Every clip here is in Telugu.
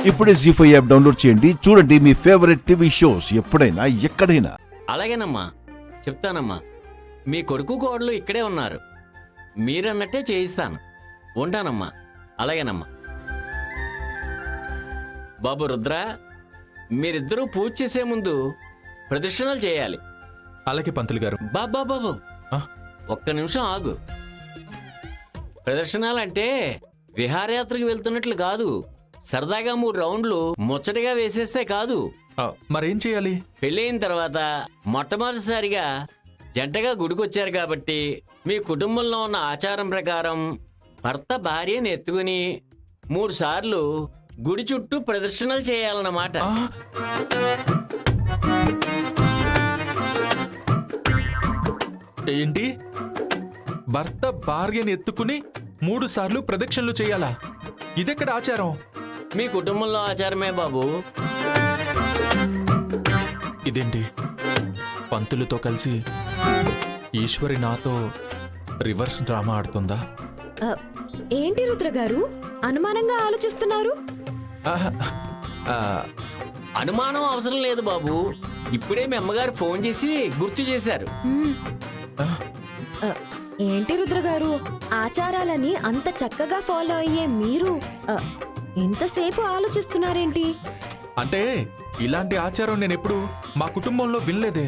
ఇప్పుడే జీ5 యాప్ డౌన్లోడ్ చేయండి. చూడండి మీ ఫేవరెట్ టీవీ షోస్ ఎప్పుడైనా ఎక్కడైనా. అలాగేనమ్మా, చెప్తానమ్మా. మీ కొడుకు కోడలు ఇక్కడే ఉన్నారు. మీరన్నట్టే చేయిస్తాను. ఉంటానమ్మా. అలాగేనమ్మా. బాబు రుద్ర, మీరిద్దరూ పూజ చేసే ముందు ప్రదక్షిణలు చేయాలి. అలాగే పంతులు గారు. బాబు ఒక్క నిమిషం ఆగు. ప్రదర్శనాలంటే విహారయాత్రకు వెళ్తున్నట్లు కాదు. సరదాగా 3 రౌండ్లు ముచ్చటగా వేసేస్తే కాదు. మరేం చేయాలి? పెళ్ళయిన తర్వాత మొట్టమొదటిసారిగా జంటగా గుడికొచ్చారు కాబట్టి మీ కుటుంబంలో ఉన్న ఆచారం ప్రకారం భర్త భార్యని ఎత్తుకుని 3 సార్లు గుడి చుట్టూ ప్రదర్శనలు చేయాలన్నమాట. ఏంటి? భర్త భార్యని ఎత్తుకుని 3 సార్లు ప్రదక్షిణలు చేయాలా? ఇదెక్కడ ఆచారం? మీ కుటుంబంలో ఆచారమే బాబు. ఇదేంటి, పంతులతో కలిసి ఈశ్వరి నాతో రివర్స్ డ్రామా ఆడుతుందా? ఏంటి రుద్ర గారు అనుమానంగా ఆలోచిస్తున్నారు? అనుమానం అవసరం లేదు బాబు. ఇప్పుడే మీ అమ్మగారు ఫోన్ చేసి గుర్తు చేశారు. ఏంటి రుద్ర గారు, ఆచారాలని అంత చక్కగా ఫాలో అయ్యే మీరు ఇంతసేపు ఆలోచిస్తున్నారేంటి? అంటే ఇలాంటి ఆచారం నేను ఎప్పుడు మా కుటుంబంలో వినలేదే.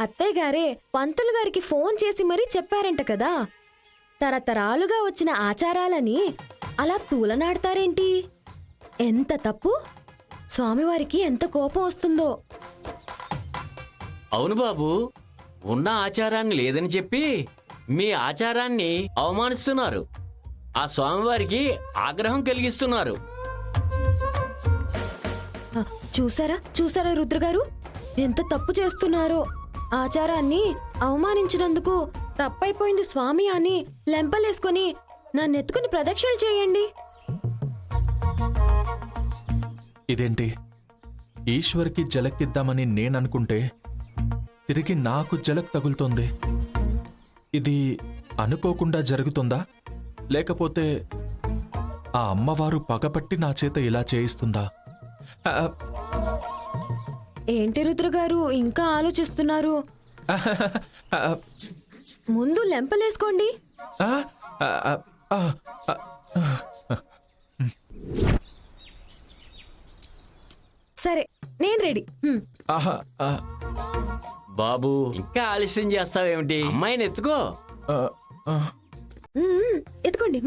అత్తయ్య గారే పంతులు గారికి ఫోన్ చేసి మరీ చెప్పారంట కదా. తరతరాలుగా వచ్చిన ఆచారాలని అలా తూలనాడతారేంటి? ఎంత తప్పు! స్వామివారికి ఎంత కోపం వస్తుందో. అవును బాబు, ఉన్న ఆచారాన్ని లేదని చెప్పి మీ ఆచారాన్ని అవమానిస్తున్నారు. ఆ స్వామివారికి ఆగ్రహం కలిగిస్తున్నారు. చూసారా రుద్ర గారు, ఎంత తప్పు చేస్తున్నారో. ఆచారాన్ని అవమానించినందుకు తప్పైపోయింది స్వామి అని లెంపలేసుకొని నన్నెత్తుకుని ప్రదక్షిణలు చేయండి. ఇదేంటి, ఈశ్వర్కి జలక్కిద్దామని నేననుకుంటే తిరిగి నాకు జలక్ తగులుతోంది. ఇది అనుకోకుండా జరుగుతుందా, లేకపోతే ఆ అమ్మవారు పగపట్టి నా చేత ఇలా చేయిస్తుందా? ఏంటి రుద్ర గారు ఇంకా ఆలోచిస్తున్నారు? ముందు లెంపలేసుకోండి. సరే, నేను రెడీ. బాబు ఇంకా ఆలస్యం చేస్తావేమిటి? అమ్మాయిని ఎత్తుకో. ఎత్తుకోండి.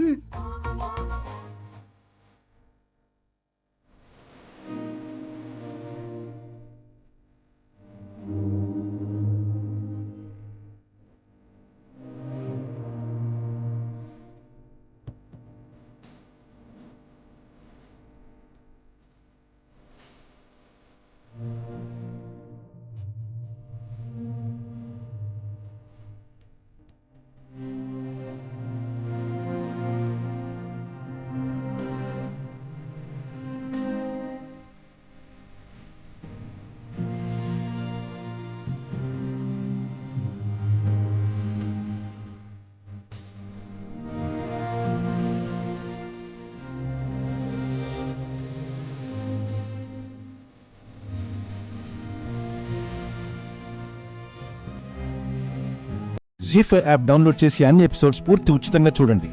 జీ5 యాప్ డౌన్లోడ్ చేసి అన్ని ఎపిసోడ్స్ పూర్తి ఉచితంగా చూడండి.